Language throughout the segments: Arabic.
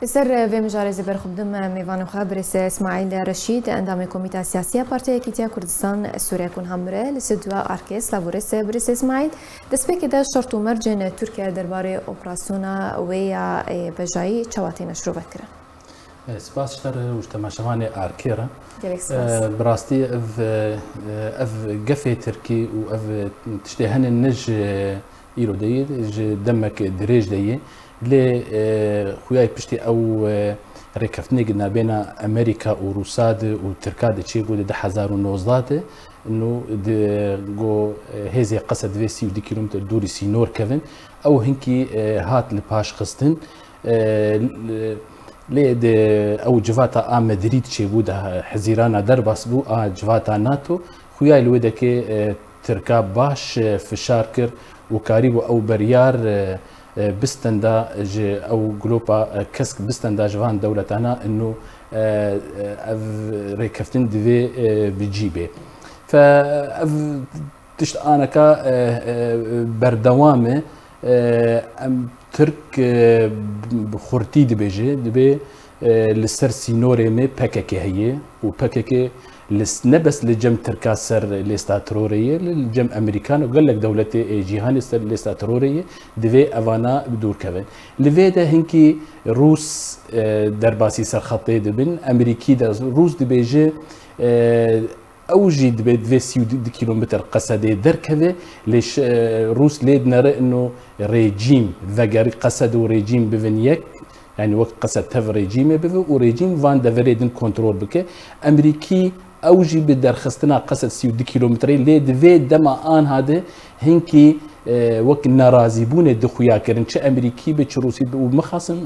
بسر في مجال زبر خدم ميفان خابرس اسماعيل رشيد اندام كوميتا السياسيه بارتي كيتيا كردستان سوريا كون همره لسدوا اركيس لابوريس بريس اسماعيل دسبك ده شرط مرجن تركيا درباره اوبراسيونا ويا بجاي تشواتي نشرو بكره سپاس شتر مجتمع شماني اركيرا براستي اف قفي تركي و اف تشتهن النج ايرو دي دمك دريج دي لي خوياي بشتي او ركفتني قلنا بين امريكا وروساد وتركاد تشي قول 2019 انه جو هذه قصد في 10 كيلومتر دوري سينور كيفن او هنكي هات لباش قسطن لي او جفاتا مدريد تشي بودا حزيرانا درباس بو جفاتا ناتو خوياي الودك تركاب باش في شاركر وكاريبو او بريار بستندا او جلوبا كسك بستندا جوان دولتنا انه ريكفتن دي بجيبه ف تشت انا كا بردوامه ام ترك بخورتي دي بيجي دبي لسر سينوري مي بككي هي وبككي نبس لجم تركا سر ليستاتروريه للجم امريكان وقال لك دولتي جيهان سر ليستاتروريه دفي افانا بدور كفن لفيدا هنكي روس درباسي سر خطي دبن امريكي روس دبيجي اوجي دبي دفي سيو دي كيلومتر قصدي دركفه ليش روس ليد نرى انه ريجيم فقر قصدوا ريجيم بفنيك يعني وقت قصد تف ريجيم بفو وريجيم فان دافريدن كنترول بك امريكي اوجي بدرخستنا قصد 10 كيلومتر لي دفي دما ان هذا هنكي وقت نرازيبون دخويا كرن ش امريكي بتشروسي ومخاصم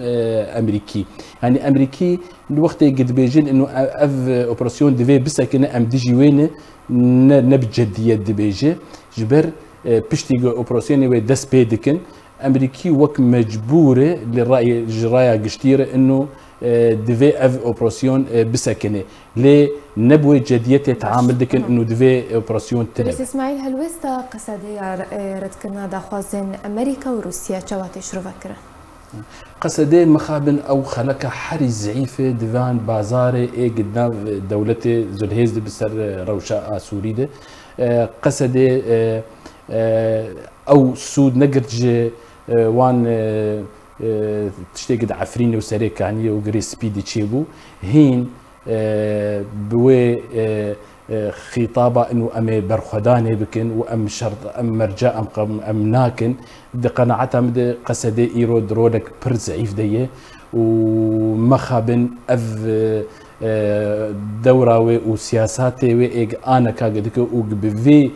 امريكي يعني امريكي الوقت قد بيجين انه اف اوبراسيون دفي بسكن ام دي جي وين نبجديه دبيجي جبر بشتي اوبراسيون وي دس بيدكن امريكي وك مجبوره للراي جرايه قشتيره انه دفي اف اوبراسيون بسكنه لي نبوي جديته تعامل دكن انه دفي اوبراسيون تنب بس اسماعيل هل وستا قصدي رد كنا داخوازن امريكا وروسيا تشواتي شرو فكره قصدي مخابن او خلك حري زعيفه ديفان بازاري اي قدام دولتي زلهيز بسر روشا سوريده قصدي او سود نقرج وان تشتيقد عفريني وسريك يعني وقري سبيدي تشيبو هين بوي خطابه انه ام برخداني بكن وام شرط ام مرجع ام ناكن بقناعتها مد قصدي ايرو درولك بر زعيف ديه ومخابن اف دوراوي وسياساتي وي انا كاغدك وبفي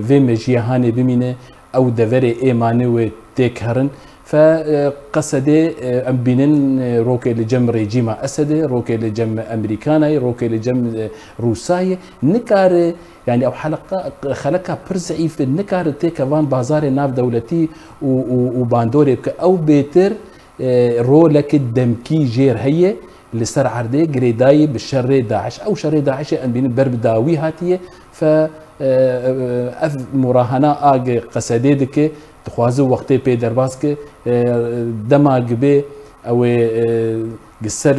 في مجيهاني بمينه او دفري ايماني وتكهرن فقصدي ام بينن روكي لجم ريجيما اسدي روكي لجم امريكاناي روكي لجم روساي نكار يعني او حلقه خلقها برزعيف نكار تيكفان بازار ناف دولتي وباندوري او بيتر رولك الدمكي جير هي لسر عردي جريداي بالشر داعش او شر داعش ان بين برب داوي هاتيه ف اف مراهنه اج قصدي دك تخوازو وقتي بي درباسك دماغ بي او قصر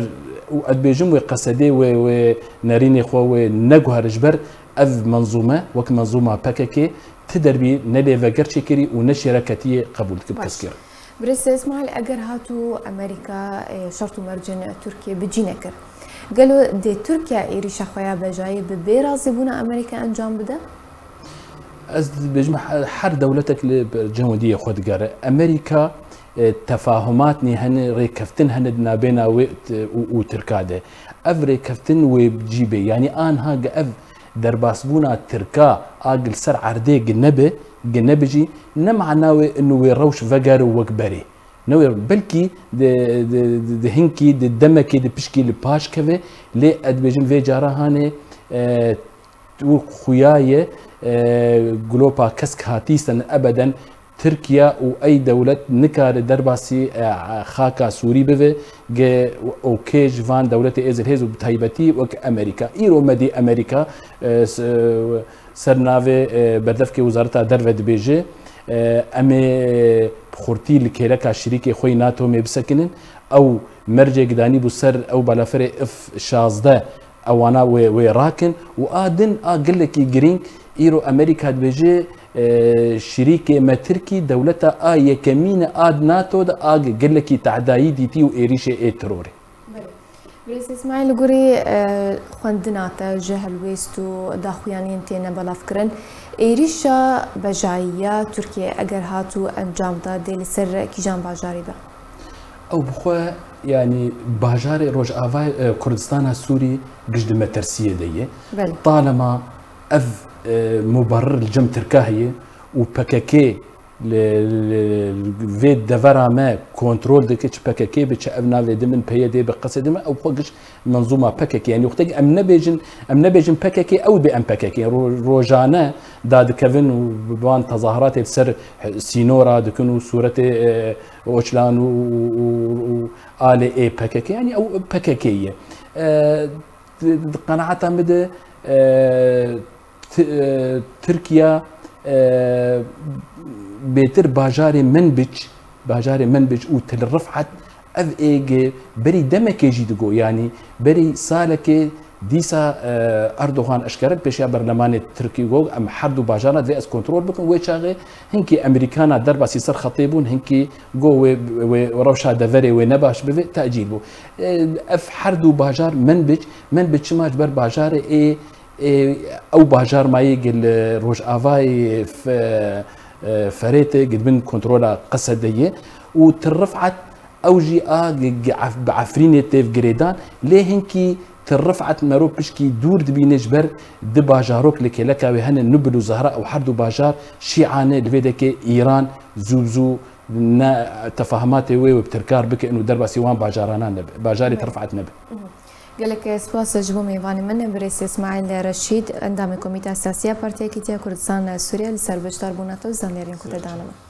وادبيجم وقصدي وناريني خو نجوهر جبر اف منظومه وك منظومه باككي تدربي نلي فكر شكري ونشركتي قبول تذكر بريس اسماعيل اجر هاتو امريكا شرط مرجن تركيا بجينكر قالوا دي تركيا ايري شخويا بجاي ببيرازي بونا امريكا انجام بدا از بجمع حر دولتك الجمهوريه خود قاره امريكا تفاهماتني هن ريكفتن هن نابينا وتركاده اف ريكفتن وبجيبي يعني ان ها اف درباسبونا تركا اقل سر عردي جنبجي نمعناوي انه ويروش فقر وكبري نوير بلكي د هنكي د دمكي د بشكي لباش كفي لي ادبجم في جارهاني خويايه جلوبا كسك هاتيسن ابدا تركيا واي دوله نكار درباسي خاكا سوري بفي اوكي جفان دولتي ازل هيزو بتايبتي وك امريكا ايرو مدي امريكا سرنافي بردفكي وزارتها درفد بيجي امي بخورتي لكيركا شريكي خوي ناتو مي بسكنن او مرجع قداني بسر او بالافري اف 16 اوانا وراكن وادن اقول لك جرين ايرو امريكا بيجي شريكه ما تركي دولتها يكمين اد ناتو دا قال لك تعدايي ديتي وايريشه اي تروري بريس اسماعيل غوري خوندناتا جهل ويستو داخويانين تينا بلا فكرن ايريشا بجاية تركيا اگر هاتو انجام دا ديل سر كيجان باجاري دا او بخوا يعني باجاري روج افاي كردستان السوري قجد مترسيه ديه طالما اف مبرر الجم تركاهيه وباكاكي في دفرا ما كنترول دكتش باكاكي بتش ابنا في دمن بيا دي بقصد ما او بقش منظومه باكاكي يعني وقت ام نبيجن باكاكي او بام باكاكي روجانا داد كيفن وبان تظاهرات بسر سينورا دكنو صوره اوشلان و ال اي باكاكي يعني او باكاكيه قناعتها مدى تركيا بيتر باجاري منبج وتل رفعت اف ايجي بري دمك يجي دقو يعني بري سالك ديسا اردوغان اشكرت بشيا برلمان التركي جو ام حردو باجارات في اس كنترول بكم ويشاغي هنكي امريكانا دربا سيسر خطيبون هنكي جو وروشا دفري ونباش بفي تاجيلو اف حردو باجار منبج شماج بر باجاري اي او باجار ما يجي روج افاي في فريته قد من كنترولا قصديه وترفعت اوجي بعفرينه تيف جريدان ليه هنكي ترفعت مرو بشكي دور دبي نجبر دباجاروك لك لك وهن نبلو زهراء او حردو باجار شيعانه لفيدك ايران زوزو تفاهمات وبتركار بك انه دربا سيوان باجارانا باجاري ترفعت نب قالك سپاس جبو میوانی من بريس اسماعيل رشيد اندام كوميتا سياسية بارتيا كيتيا كردستان سوريا لسر بجدار بوناتو زانيرين كوتا دانما